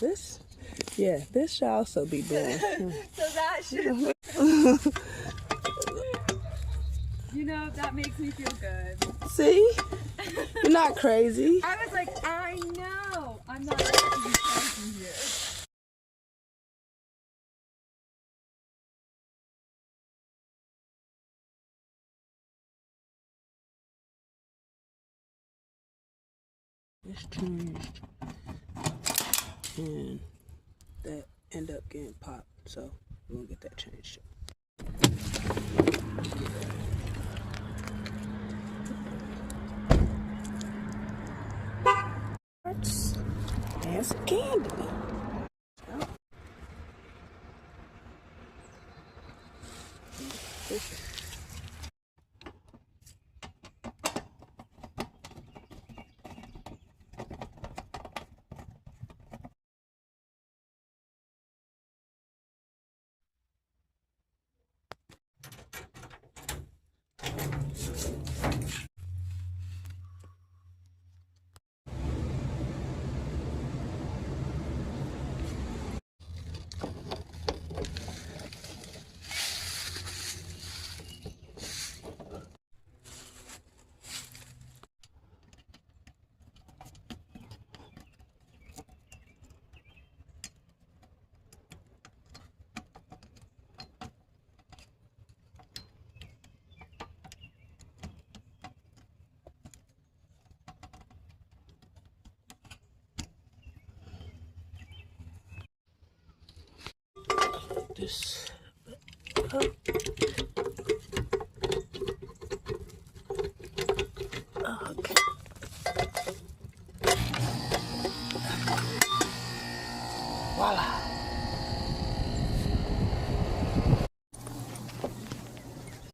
This, yeah, this should also be blue. So that should, you know, that makes me feel good. See? You're not crazy. I was like, I know. I'm not actually crazy here. It's changed. And that ended up getting popped. So we're gonna get that changed. And some candy. This up. Okay. Voila.